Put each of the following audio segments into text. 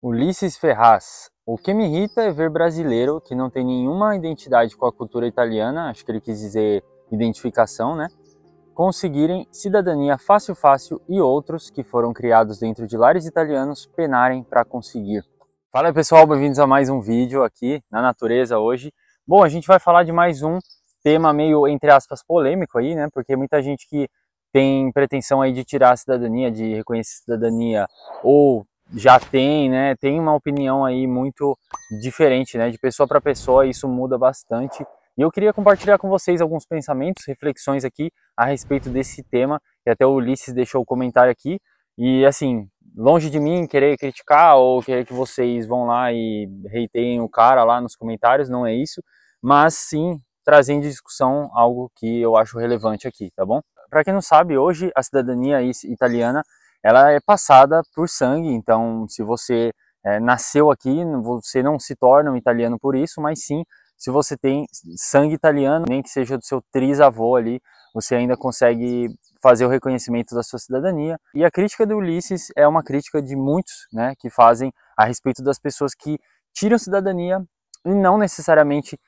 Ulisses Ferraz. O que me irrita é ver brasileiro que não tem nenhuma identidade com a cultura italiana, acho que ele quis dizer identificação, né? Conseguirem cidadania fácil e outros que foram criados dentro de lares italianos penarem para conseguir. Fala aí pessoal, bem-vindos a mais um vídeo aqui na natureza hoje. Bom, a gente vai falar de mais um tema meio, entre aspas, polêmico aí, né? Porque muita gente que tem pretensão aí de tirar a cidadania, de reconhecer a cidadania, ou já tem, né? Tem uma opinião aí muito diferente, né? De pessoa para pessoa, isso muda bastante. E eu queria compartilhar com vocês alguns pensamentos, reflexões aqui a respeito desse tema, que até o Ulisses deixou o comentário aqui. E assim, longe de mim querer criticar ou querer que vocês vão lá e hateiem o cara lá nos comentários, não é isso, mas sim trazer em discussão algo que eu acho relevante aqui, tá bom? Para quem não sabe, hoje a cidadania italiana ela é passada por sangue, então se você nasceu aqui, você não se torna um italiano por isso, mas sim, se você tem sangue italiano, nem que seja do seu trisavô ali, você ainda consegue fazer o reconhecimento da sua cidadania. E a crítica do Ulisses é uma crítica de muitos, né, que fazem a respeito das pessoas que tiram cidadania e não necessariamente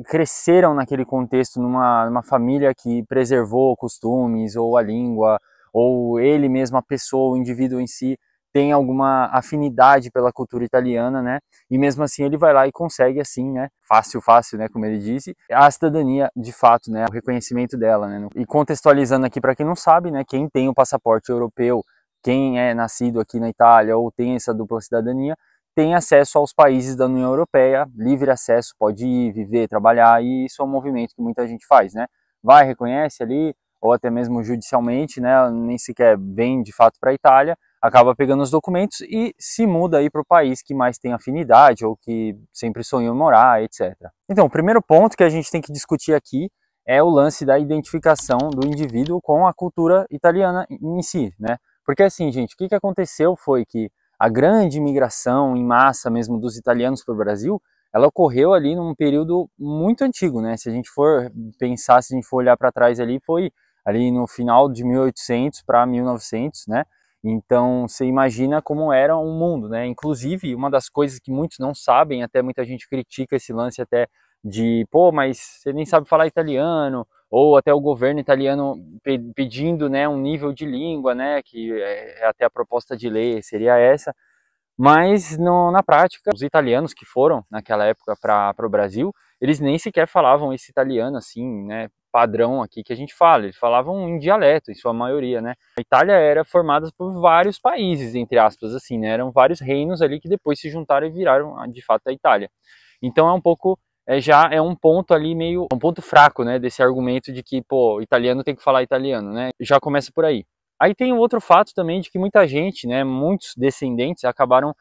cresceram naquele contexto, numa família que preservou costumes ou a língua, ou ele mesmo, a pessoa, o indivíduo em si, tem alguma afinidade pela cultura italiana, né? E mesmo assim ele vai lá e consegue assim, né? Fácil, né? Como ele disse, a cidadania de fato, né? O reconhecimento dela, né? E contextualizando aqui para quem não sabe, né? Quem tem o passaporte europeu, quem é nascido aqui na Itália ou tem essa dupla cidadania, tem acesso aos países da União Europeia, livre acesso, pode ir, viver, trabalhar, e isso é um movimento que muita gente faz, né? Vai, reconhece ali, ou até mesmo judicialmente, né? Nem sequer vem de fato para a Itália, acaba pegando os documentos e se muda aí para o país que mais tem afinidade ou que sempre sonhou morar, etc. Então, o primeiro ponto que a gente tem que discutir aqui é o lance da identificação do indivíduo com a cultura italiana em si, né? Porque assim, gente, o que aconteceu foi que a grande imigração em massa mesmo dos italianos para o Brasil, ela ocorreu ali num período muito antigo, né? Se a gente for pensar, se a gente for olhar para trás ali, foi ali no final de 1800 para 1900, né? Então, você imagina como era o mundo, né? Inclusive, uma das coisas que muitos não sabem, até muita gente critica esse lance até de, pô, mas você nem sabe falar italiano, ou até o governo italiano pedindo, né, um nível de língua, né, que é até a proposta de lei seria essa, mas na prática, os italianos que foram naquela época para o Brasil, eles nem sequer falavam esse italiano assim, né, padrão aqui que a gente fala, eles falavam em dialeto, em sua maioria, né. A Itália era formada por vários países, entre aspas, assim, né, eram vários reinos ali que depois se juntaram e viraram, de fato, a Itália. Então é um pouco, já é um ponto ali meio, um ponto fraco, né, desse argumento de que, pô, italiano tem que falar italiano, né, já começa por aí. Aí tem um outro fato também de que muita gente, né, muitos descendentes acabaram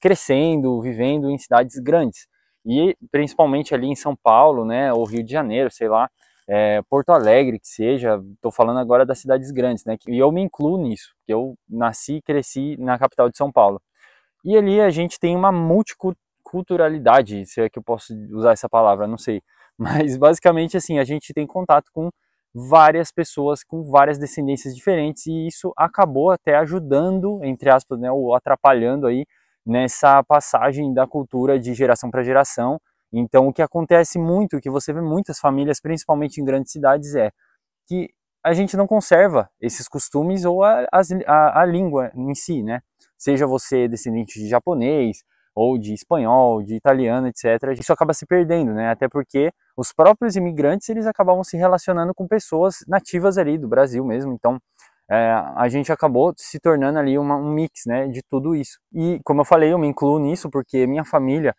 crescendo, vivendo em cidades grandes. E principalmente ali em São Paulo, né, ou Rio de Janeiro, sei lá, Porto Alegre, que seja, estou falando agora das cidades grandes, né, e eu me incluo nisso, porque eu nasci e cresci na capital de São Paulo. E ali a gente tem uma multiculturalidade, se é que eu posso usar essa palavra, não sei. Mas basicamente assim, a gente tem contato com várias pessoas com várias descendências diferentes e isso acabou até ajudando, entre aspas, né, ou atrapalhando aí nessa passagem da cultura de geração para geração. Então o que acontece muito, o que você vê muitas famílias, principalmente em grandes cidades, é que a gente não conserva esses costumes ou a língua em si, né? Seja você descendente de japonês, ou de espanhol, de italiano, etc. Isso acaba se perdendo, né? Até porque os próprios imigrantes, eles acabavam se relacionando com pessoas nativas ali do Brasil mesmo, então a gente acabou se tornando ali um mix, né, de tudo isso. E, como eu falei, eu me incluo nisso porque minha família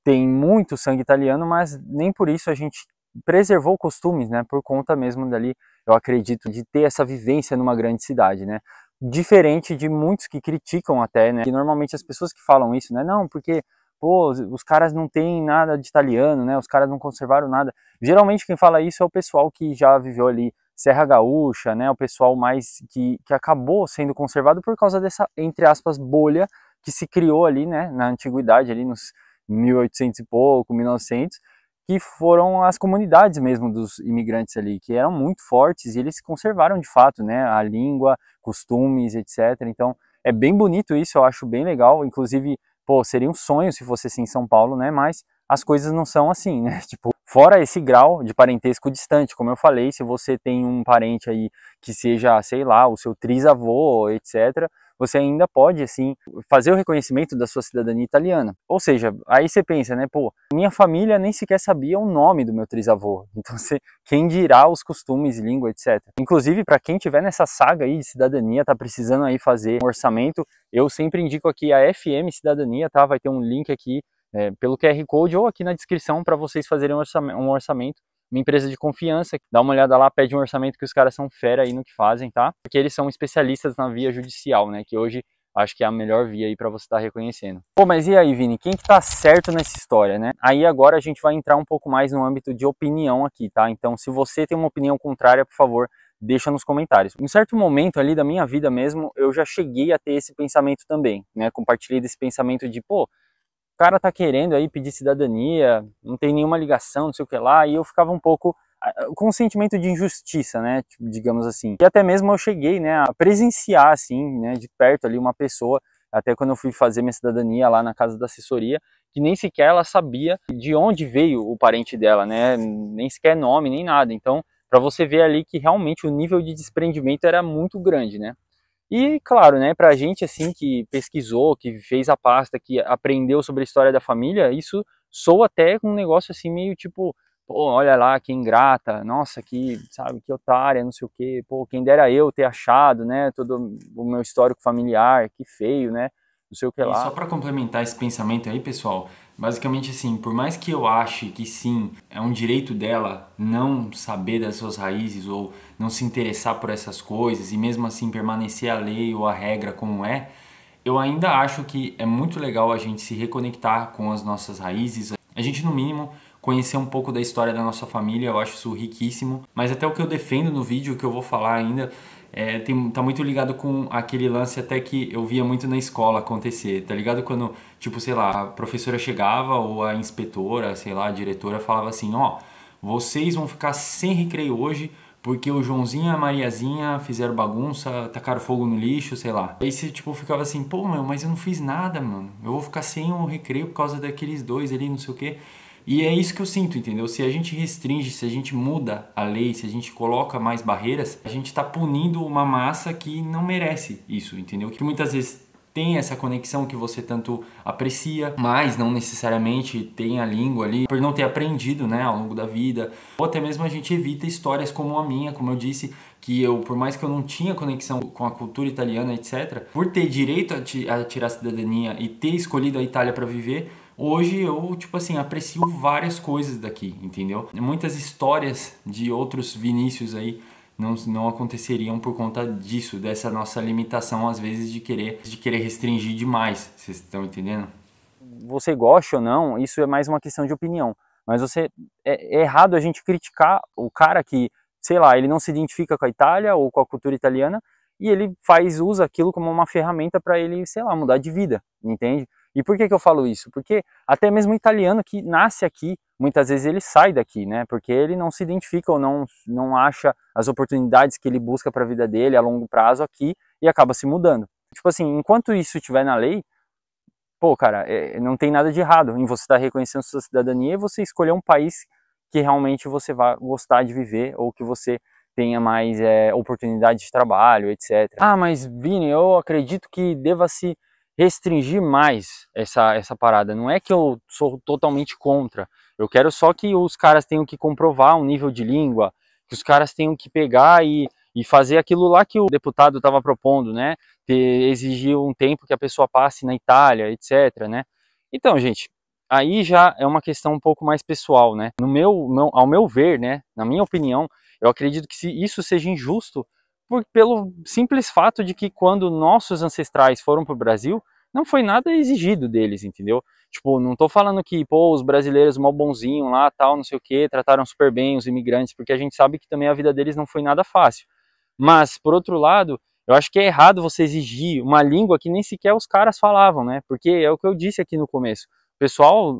tem muito sangue italiano, mas nem por isso a gente preservou costumes, né, por conta mesmo dali, eu acredito, de ter essa vivência numa grande cidade, né, diferente de muitos que criticam até, né, que normalmente as pessoas que falam isso, né, não, porque, pô, os caras não têm nada de italiano, né, os caras não conservaram nada, geralmente quem fala isso é o pessoal que já viveu ali Serra Gaúcha, né, o pessoal mais que acabou sendo conservado por causa dessa, entre aspas, bolha que se criou ali, né, na antiguidade, ali nos 1800 e pouco, 1900, que foram as comunidades mesmo dos imigrantes ali, que eram muito fortes e eles conservaram de fato, né, a língua, costumes, etc. Então, é bem bonito isso, eu acho bem legal, inclusive, pô, seria um sonho se fosse assim em São Paulo, né? Mas as coisas não são assim, né? Tipo, fora esse grau de parentesco distante, como eu falei, se você tem um parente aí que seja, sei lá, o seu trisavô, etc., você ainda pode, assim, fazer o reconhecimento da sua cidadania italiana. Ou seja, aí você pensa, né, pô, minha família nem sequer sabia o nome do meu trisavô, então quem dirá os costumes, língua, etc. Inclusive, para quem tiver nessa saga aí de cidadania, tá precisando aí fazer um orçamento, eu sempre indico aqui a FM Cidadania, tá? Vai ter um link aqui pelo QR Code ou aqui na descrição para vocês fazerem um orçamento. Uma empresa de confiança, dá uma olhada lá, pede um orçamento, que os caras são fera aí no que fazem, tá? Porque eles são especialistas na via judicial, né? Que hoje acho que é a melhor via aí para você estar reconhecendo. Pô, mas e aí, Vini? Quem que tá certo nessa história, né? Aí agora a gente vai entrar um pouco mais no âmbito de opinião aqui, tá? Então, se você tem uma opinião contrária, por favor, deixa nos comentários. Em certo momento ali da minha vida mesmo, eu já cheguei a ter esse pensamento também, né? Compartilhei desse pensamento de, pô, o cara tá querendo aí pedir cidadania, não tem nenhuma ligação, não sei o que lá, e eu ficava um pouco com um sentimento de injustiça, né, digamos assim. E até mesmo eu cheguei, né, a presenciar, assim, né, de perto ali uma pessoa, até quando eu fui fazer minha cidadania lá na casa da assessoria, que nem sequer ela sabia de onde veio o parente dela, né, nem sequer nome, nem nada. Então, para você ver ali que realmente o nível de desprendimento era muito grande, né. E, claro, né, pra gente, assim, que pesquisou, que fez a pasta, que aprendeu sobre a história da família, isso soa até um negócio, assim, meio tipo, pô, olha lá, que ingrata, nossa, que, sabe, que otária, não sei o quê, pô, quem dera eu ter achado, né, todo o meu histórico familiar, que feio, né, não sei o que E lá. só para complementar esse pensamento aí, pessoal, basicamente assim, por mais que eu ache que sim, é um direito dela não saber das suas raízes ou não se interessar por essas coisas e mesmo assim permanecer a lei ou a regra como é, eu ainda acho que é muito legal a gente se reconectar com as nossas raízes, a gente no mínimo conhecer um pouco da história da nossa família, eu acho isso riquíssimo, mas até o que eu defendo no vídeo, que eu vou falar ainda, tá muito ligado com aquele lance até que eu via muito na escola acontecer, tá ligado? Quando, tipo, sei lá, a professora chegava ou a inspetora, sei lá, a diretora falava assim, ó, vocês vão ficar sem recreio hoje porque o Joãozinho e a Mariazinha fizeram bagunça, tacaram fogo no lixo, sei lá. Aí você, tipo, ficava assim, pô, meu, mas eu não fiz nada, mano. Eu vou ficar sem o recreio por causa daqueles dois ali, não sei o quê. E é isso que eu sinto, entendeu? Se a gente restringe, se a gente muda a lei, se a gente coloca mais barreiras, a gente tá punindo uma massa que não merece isso, entendeu? Que muitas vezes tem essa conexão que você tanto aprecia, mas não necessariamente tem a língua ali, por não ter aprendido, né, ao longo da vida. Ou até mesmo a gente evita histórias como a minha, como eu disse, que eu, por mais que eu não tinha conexão com a cultura italiana, etc., por ter direito a tirar a cidadania e ter escolhido a Itália para viver, hoje eu, tipo assim, aprecio várias coisas daqui, entendeu? Muitas histórias de outros Vinícius aí não aconteceriam por conta disso, dessa nossa limitação, às vezes, de querer restringir demais. Vocês estão entendendo? Você gosta ou não, isso é mais uma questão de opinião. Mas é errado a gente criticar o cara que, sei lá, ele não se identifica com a Itália ou com a cultura italiana e ele usa aquilo como uma ferramenta para ele, sei lá, mudar de vida, entende? E por que que eu falo isso? Porque até mesmo o italiano que nasce aqui, muitas vezes ele sai daqui, né? Porque ele não se identifica ou não acha as oportunidades que ele busca para a vida dele a longo prazo aqui e acaba se mudando. Tipo assim, enquanto isso estiver na lei, pô, cara, não tem nada de errado em você estar reconhecendo sua cidadania e você escolher um país que realmente você vai gostar de viver ou que você tenha mais oportunidade de trabalho, etc. Ah, mas Vini, eu acredito que deva se restringir mais essa parada. Não é que eu sou totalmente contra. Eu quero só que os caras tenham que comprovar um nível de língua, que os caras tenham que pegar e fazer aquilo lá que o deputado estava propondo, né? Exigir um tempo que a pessoa passe na Itália, etc, né? Então, gente, aí já é uma questão um pouco mais pessoal, né? Ao meu ver, né, na minha opinião, eu acredito que isso seja injusto pelo simples fato de que quando nossos ancestrais foram para o Brasil, não foi nada exigido deles, entendeu? Tipo, não tô falando que, pô, os brasileiros mal bonzinho lá, tal, não sei o que, trataram super bem os imigrantes, porque a gente sabe que também a vida deles não foi nada fácil. Mas, por outro lado, eu acho que é errado você exigir uma língua que nem sequer os caras falavam, né? Porque é o que eu disse aqui no começo. O pessoal,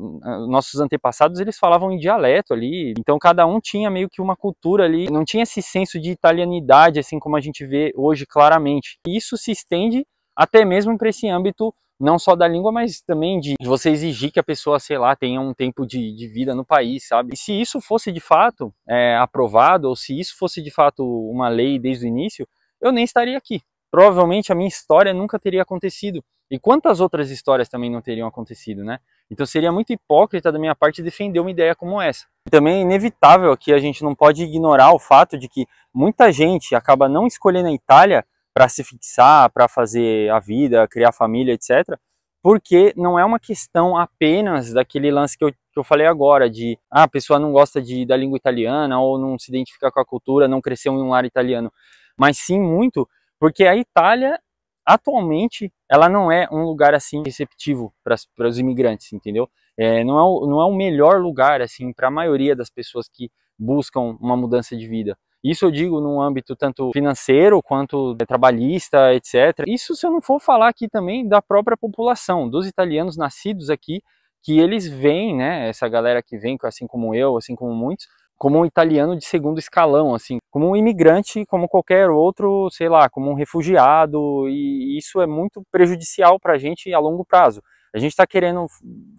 nossos antepassados, eles falavam em dialeto ali, então cada um tinha meio que uma cultura ali, não tinha esse senso de italianidade, assim como a gente vê hoje claramente. E isso se estende até mesmo para esse âmbito não só da língua, mas também de você exigir que a pessoa, sei lá, tenha um tempo de vida no país, sabe? E se isso fosse de fato aprovado, ou se isso fosse de fato uma lei desde o início, eu nem estaria aqui. Provavelmente a minha história nunca teria acontecido. E quantas outras histórias também não teriam acontecido, né? Então seria muito hipócrita da minha parte defender uma ideia como essa. E também é inevitável que a gente não pode ignorar o fato de que muita gente acaba não escolhendo a Itália para se fixar, para fazer a vida, criar família, etc. Porque não é uma questão apenas daquele lance que eu falei agora, de a pessoa não gosta da língua italiana ou não se identifica com a cultura, não cresceu em um lar italiano, mas sim muito porque a Itália, atualmente, ela não é um lugar assim receptivo para os imigrantes, entendeu? Não é o melhor lugar assim para a maioria das pessoas que buscam uma mudança de vida. Isso eu digo num âmbito tanto financeiro quanto trabalhista, etc. Isso se eu não for falar aqui também da própria população, dos italianos nascidos aqui, que eles veem, né, essa galera que vem, assim como eu, assim como muitos, como um italiano de segundo escalão, assim, como um imigrante, como qualquer outro, sei lá, como um refugiado, e isso é muito prejudicial para a gente a longo prazo. A gente está querendo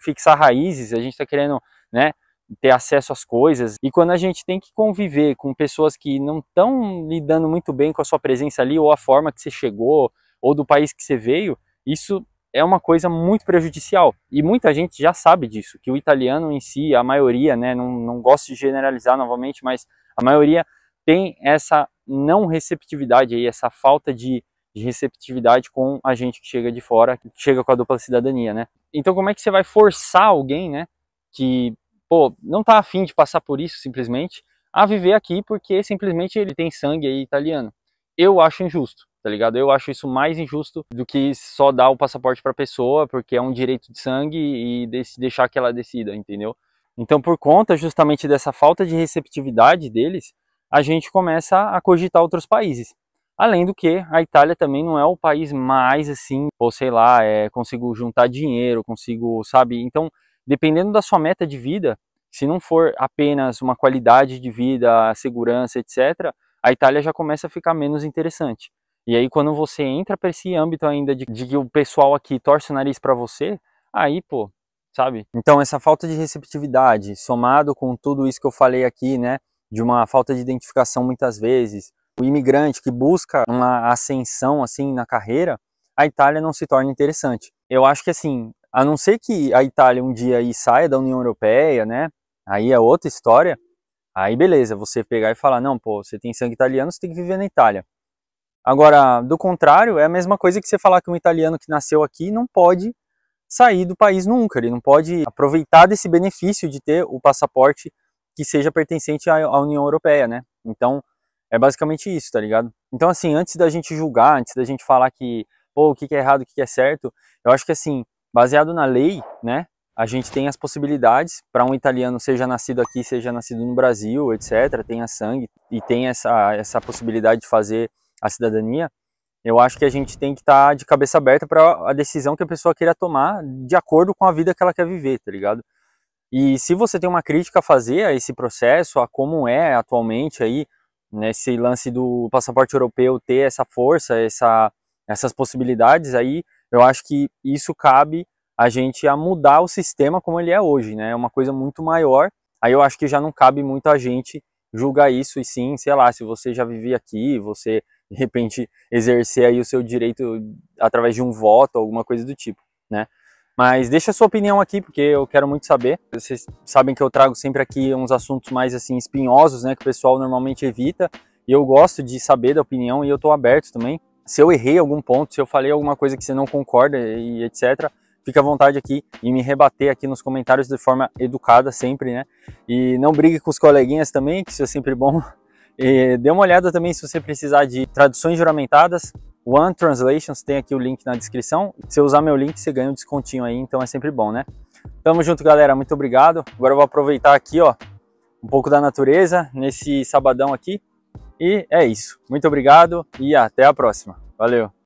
fixar raízes, a gente está querendo, né, ter acesso às coisas, e quando a gente tem que conviver com pessoas que não estão lidando muito bem com a sua presença ali, ou a forma que você chegou, ou do país que você veio, isso é uma coisa muito prejudicial, e muita gente já sabe disso, que o italiano em si, a maioria, né, não gosto de generalizar novamente, mas a maioria tem essa não receptividade aí, essa falta de receptividade com a gente que chega de fora, que chega com a dupla cidadania, né? Então como é que você vai forçar alguém, né, que pô, não tá afim de passar por isso simplesmente, a viver aqui porque simplesmente ele tem sangue aí italiano? Eu acho injusto, tá ligado? Eu acho isso mais injusto do que só dar o passaporte pra pessoa, porque é um direito de sangue e deixar que ela decida, entendeu? Então, por conta justamente dessa falta de receptividade deles, a gente começa a cogitar outros países. Além do que, a Itália também não é o país mais assim, ou sei lá, consigo juntar dinheiro, consigo, sabe? Então, dependendo da sua meta de vida, se não for apenas uma qualidade de vida, segurança, etc., a Itália já começa a ficar menos interessante. E aí quando você entra para esse âmbito ainda de que o pessoal aqui torce o nariz para você, aí, pô, sabe? Então essa falta de receptividade, somado com tudo isso que eu falei aqui, né, de uma falta de identificação muitas vezes, o imigrante que busca uma ascensão assim na carreira, a Itália não se torna interessante. Eu acho que assim, a não ser que a Itália um dia aí saia da União Europeia, né, aí é outra história, aí beleza, você pegar e falar, não, pô, você tem sangue italiano, você tem que viver na Itália. Agora, do contrário, é a mesma coisa que você falar que um italiano que nasceu aqui não pode sair do país nunca, ele não pode aproveitar desse benefício de ter o passaporte que seja pertencente à União Europeia, né? Então, é basicamente isso, tá ligado? Então, assim, antes da gente julgar, antes da gente falar que, pô, o que é errado, o que é certo, eu acho que, assim, baseado na lei, né, a gente tem as possibilidades para um italiano, seja nascido aqui, seja nascido no Brasil, etc., tenha sangue e tem essa possibilidade de fazer a cidadania, eu acho que a gente tem que estar de cabeça aberta para a decisão que a pessoa queira tomar de acordo com a vida que ela quer viver, tá ligado? E se você tem uma crítica a fazer a esse processo, a como é atualmente aí, nesse lance do passaporte europeu ter essa força, essas possibilidades aí, eu acho que isso cabe a gente a mudar o sistema como ele é hoje, né? É uma coisa muito maior, aí eu acho que já não cabe muito a gente julgar isso, e sim, sei lá, se você já vivia aqui, você de repente exercer aí o seu direito através de um voto, alguma coisa do tipo, né? Mas deixa a sua opinião aqui, porque eu quero muito saber. Vocês sabem que eu trago sempre aqui uns assuntos mais assim espinhosos, né, que o pessoal normalmente evita, e eu gosto de saber da opinião e eu tô aberto também. Se eu errei algum ponto, se eu falei alguma coisa que você não concorda e etc, fica à vontade aqui e me rebater aqui nos comentários de forma educada sempre, né? E não brigue com os coleguinhas também, que isso é sempre bom. E dê uma olhada também se você precisar de traduções juramentadas, One Translations, tem aqui o link na descrição. Se eu usar meu link, você ganha um descontinho aí, então é sempre bom, né? Tamo junto, galera, muito obrigado. Agora eu vou aproveitar aqui, ó, um pouco da natureza nesse sabadão aqui. E é isso. Muito obrigado e até a próxima. Valeu!